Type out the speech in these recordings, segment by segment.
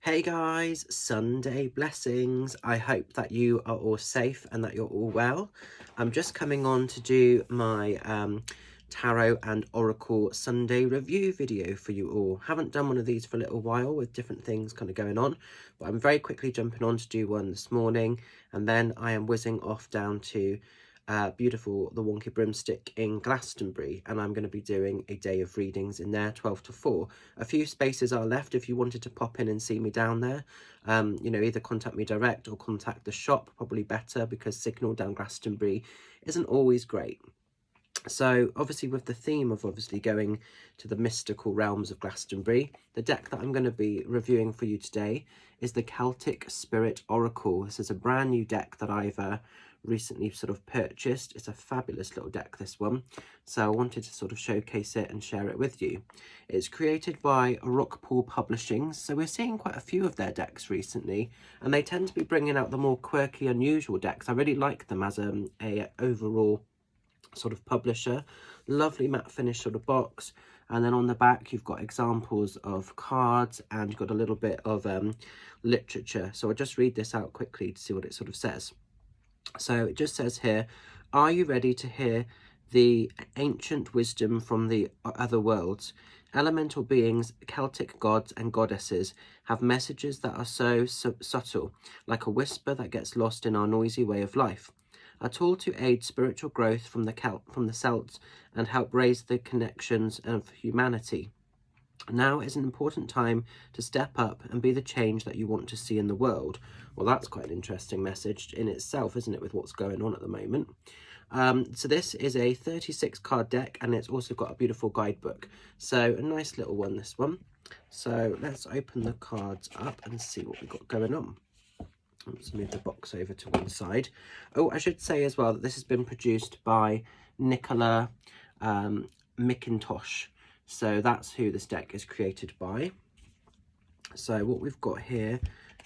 Hey guys, Sunday blessings. I hope that you are all safe and that you're all well. I'm just coming on to do my tarot and oracle Sunday review video for you all. Haven't done one of these for a little while with different things kind of going on, but I'm very quickly jumping on to do one this morning, and then I am whizzing off down to beautiful the Wonky Broomstick in Glastonbury, and I'm going to be doing a day of readings in there 12 to 4. A few spaces are left if you wanted to pop in and see me down there. You know, either contact me direct or contact the shop, probably better, because signal down Glastonbury isn't always great. So obviously with the theme of obviously going to the mystical realms of Glastonbury, the deck that I'm going to be reviewing for you today is the Celtic Spirit Oracle. This is a brand new deck that I've recently sort of purchased. It's a fabulous little deck, this one, so I wanted to sort of showcase it and share it with you. It's created by Rockpool Publishing, so we're seeing quite a few of their decks recently, and they tend to be bringing out the more quirky, unusual decks. I really like them as a overall sort of publisher. Lovely matte finish sort of box, and then on the back you've got examples of cards and you've got a little bit of literature. So I'll just read this out quickly to see what it sort of says. So it just says here, are you ready to hear the ancient wisdom from the other worlds? Elemental beings, Celtic gods and goddesses have messages that are so subtle, like a whisper that gets lost in our noisy way of life. A tool to aid spiritual growth from the Celts and help raise the connections of humanity. Now is an important time to step up and be the change that you want to see in the world. Well, that's quite an interesting message in itself, isn't it, with what's going on at the moment? So this is a 36 card deck, and it's also got a beautiful guidebook. So a nice little one, this one. So let's open the cards up and see what we've got going on. Let's move the box over to one side. Oh, I should say as well that this has been produced by Nicola Mcintosh. So that's who this deck is created by. So what we've got here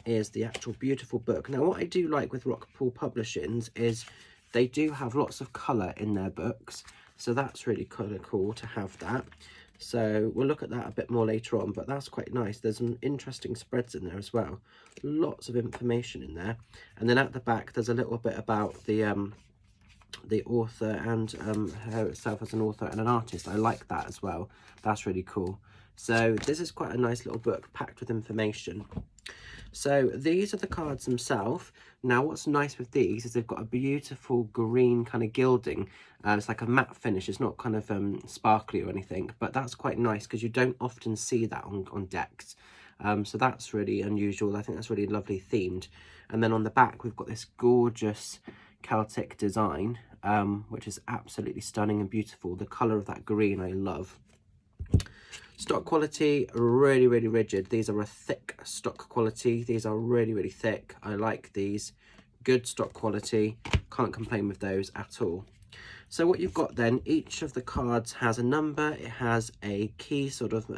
is the actual beautiful book. Now, what I do like with Rockpool Publishings is they do have lots of colour in their books. So that's really kind of cool to have that. So we'll look at that a bit more later on, but that's quite nice. There's some interesting spreads in there as well. Lots of information in there. And then at the back, there's a little bit about the author and her itself as an author and an artist. I like that as well. That's really cool. So this is quite a nice little book packed with information. So these are the cards themselves. Now what's nice with these is they've got a beautiful green kind of gilding. It's like a matte finish. It's not kind of sparkly or anything, but that's quite nice because you don't often see that on decks. So that's really unusual. I think that's really lovely themed. And then on the back we've got this gorgeous Celtic design, which is absolutely stunning and beautiful. The colour of that green I love. Stock quality, really, really rigid. These are a thick stock quality. These are really, really thick. I like these. Good stock quality. Can't complain with those at all. So what you've got then, each of the cards has a number. It has a key sort of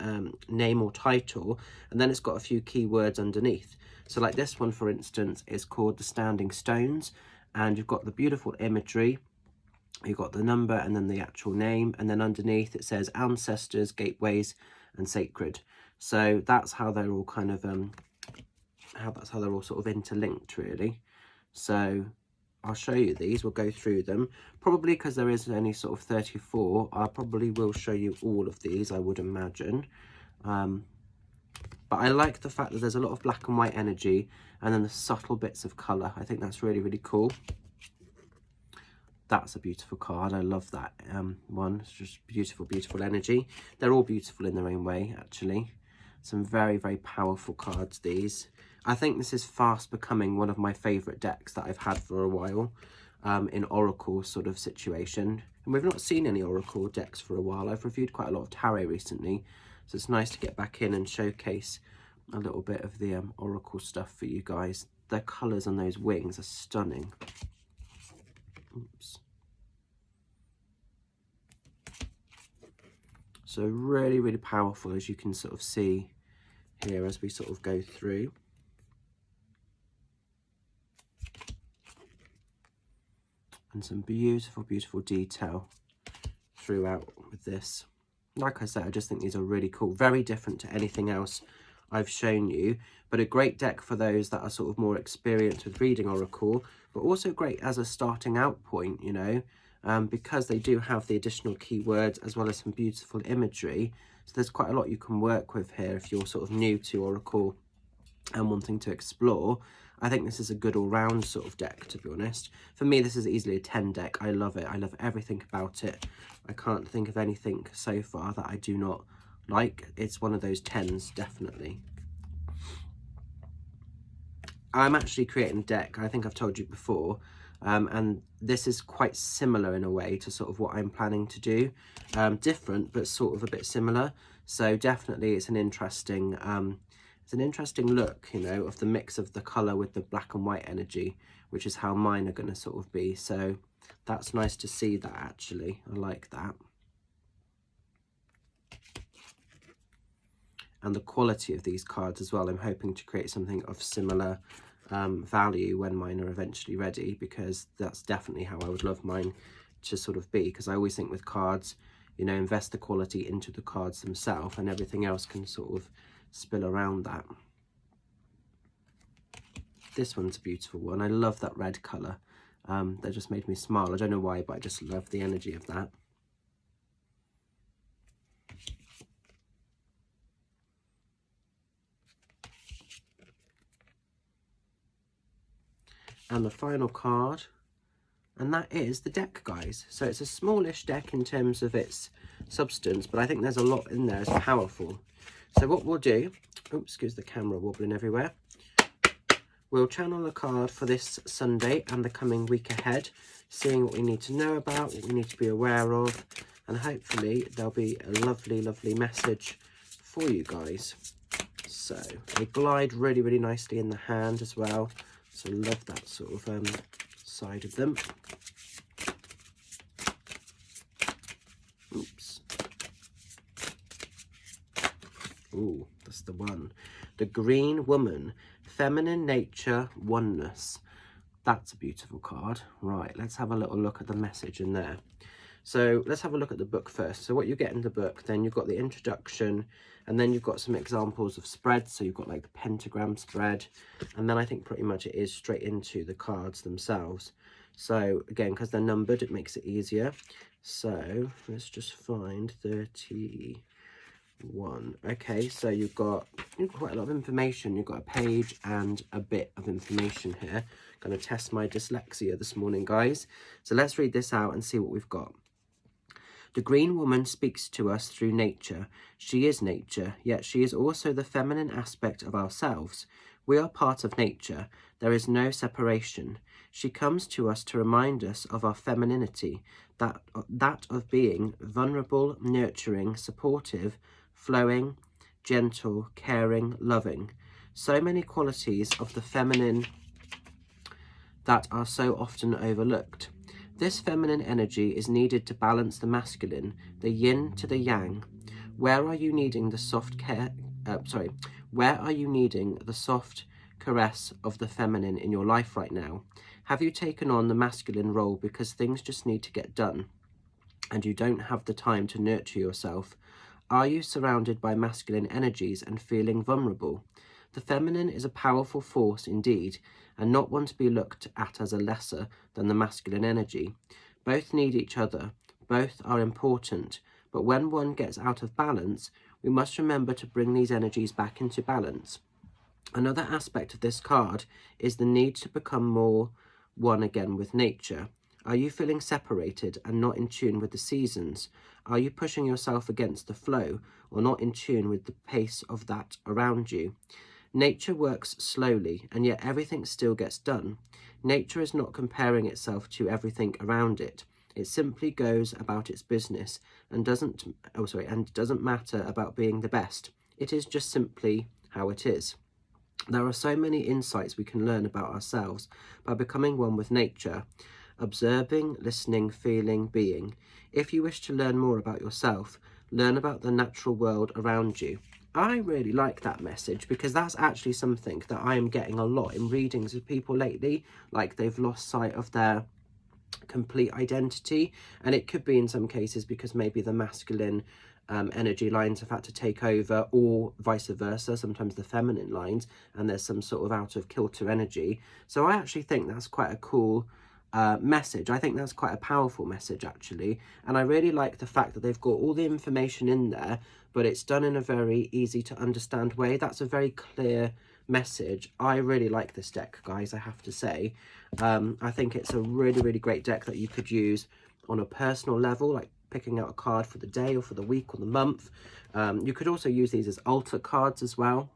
name or title, and then it's got a few key words underneath. So like this one, for instance, is called The Standing Stones, and you've got the beautiful imagery. You've got the number and then the actual name, and then underneath it says ancestors, gateways and sacred. So that's how they're all kind of that's how they're all sort of interlinked, really. So I'll show you these. We'll go through them, probably because there is only sort of 34. I probably will show you all of these, I would imagine. But I like the fact that there's a lot of black and white energy and then the subtle bits of colour. I think that's really, really cool. That's a beautiful card. I love that one. It's just beautiful, beautiful energy. They're all beautiful in their own way, actually. Some very, very powerful cards, these. I think this is fast becoming one of my favourite decks that I've had for a while in Oracle sort of situation. And we've not seen any Oracle decks for a while. I've reviewed quite a lot of tarot recently, so it's nice to get back in and showcase a little bit of the Oracle stuff for you guys. The colours on those wings are stunning. Oops. So really, really powerful, as you can sort of see here as we sort of go through. And some beautiful, beautiful detail throughout with this. Like I said, I just think these are really cool. Very different to anything else I've shown you, but a great deck for those that are sort of more experienced with reading Oracle, but also great as a starting out point, you know, because they do have the additional keywords as well as some beautiful imagery. So there's quite a lot you can work with here if you're sort of new to Oracle and wanting to explore. I think this is a good all-round sort of deck, to be honest. For me, this is easily a 10 deck. I love it. I love everything about it. I can't think of anything so far that I do not like. It's one of those 10s, definitely. I'm actually creating a deck, I think I've told you before, and this is quite similar in a way to sort of what I'm planning to do. Different, but sort of a bit similar. So definitely it's an interesting look, you know, of the mix of the colour with the black and white energy, which is how mine are going to sort of be. So that's nice to see that, actually. I like that. And the quality of these cards as well. I'm hoping to create something of similar value when mine are eventually ready, because that's definitely how I would love mine to sort of be. Because I always think with cards, you know, invest the quality into the cards themselves, and everything else can sort of spill around that. This one's a beautiful one. I love that red colour. That just made me smile. I don't know why, but I just love the energy of that. And the final card, and that is the deck, guys. So it's a smallish deck in terms of its substance, but I think there's a lot in there. It's powerful. So what we'll do, oops, excuse the camera wobbling everywhere. We'll channel a card for this Sunday and the coming week ahead, seeing what we need to know about, what we need to be aware of, and hopefully there'll be a lovely, lovely message for you guys. So they glide really, really nicely in the hand as well. So I love that sort of side of them. Oops. Ooh, that's the one. The Green Woman, Feminine Nature, Oneness. That's a beautiful card. Right, let's have a little look at the message in there. So let's have a look at the book first. So what you get in the book, then you've got the introduction, and then you've got some examples of spreads. So you've got like the pentagram spread, and then I think pretty much it is straight into the cards themselves. So again, because they're numbered, it makes it easier. So let's just find 31. Okay, so you've got quite a lot of information. You've got a page and a bit of information here. Going to test my dyslexia this morning, guys. So let's read this out and see what we've got. The Green Woman speaks to us through nature. She is nature, yet she is also the feminine aspect of ourselves. We are part of nature. There is no separation. She comes to us to remind us of our femininity, that of being vulnerable, nurturing, supportive, flowing, gentle, caring, loving. So many qualities of the feminine that are so often overlooked. This feminine energy is needed to balance the masculine, the yin to the yang. Where are you needing the soft where are you needing the soft caress of the feminine in your life right now? Have you taken on the masculine role because things just need to get done and you don't have the time to nurture yourself? Are you surrounded by masculine energies and feeling vulnerable? The feminine is a powerful force indeed, and not one to be looked at as a lesser than the masculine energy. Both need each other, both are important, but when one gets out of balance, we must remember to bring these energies back into balance. Another aspect of this card is the need to become more one again with nature. Are you feeling separated and not in tune with the seasons? Are you pushing yourself against the flow or not in tune with the pace of that around you? Nature works slowly, and yet everything still gets done. Nature is not comparing itself to everything around it. It simply goes about its business and doesn't matter about being the best. It is just simply how it is. There are so many insights we can learn about ourselves by becoming one with nature, observing, listening, feeling, being. If you wish to learn more about yourself, learn about the natural world around you. I really like that message because that's actually something that I am getting a lot in readings with people lately, like they've lost sight of their complete identity, and it could be in some cases because maybe the masculine energy lines have had to take over, or vice versa, sometimes the feminine lines, and there's some sort of out of kilter energy. So I actually think that's quite a cool message. I think that's quite a powerful message, actually, and I really like the fact that they've got all the information in there, but it's done in a very easy to understand way. That's a very clear message. I really like this deck, guys, I have to say. I think it's a really great deck that you could use on a personal level, like picking out a card for the day or for the week or the month. You could also use these as altar cards as well.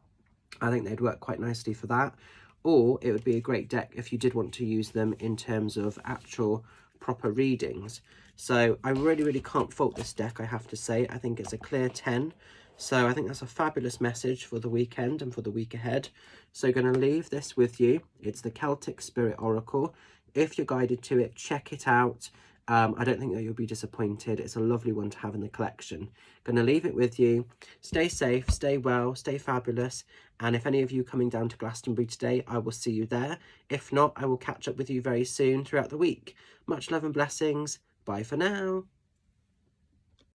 I think they'd work quite nicely for that. Or it would be a great deck if you did want to use them in terms of actual proper readings. So I really can't fault this deck, I have to say. I think it's a clear 10. So I think that's a fabulous message for the weekend and for the week ahead. So going to leave this with you. It's the Celtic Spirit Oracle. If you're guided to it, check it out. I don't think that you'll be disappointed. It's a lovely one to have in the collection. Going to leave it with you. Stay safe, stay well, stay fabulous. And if any of you coming down to Glastonbury today, I will see you there. If not, I will catch up with you very soon throughout the week. Much love and blessings. Bye for now.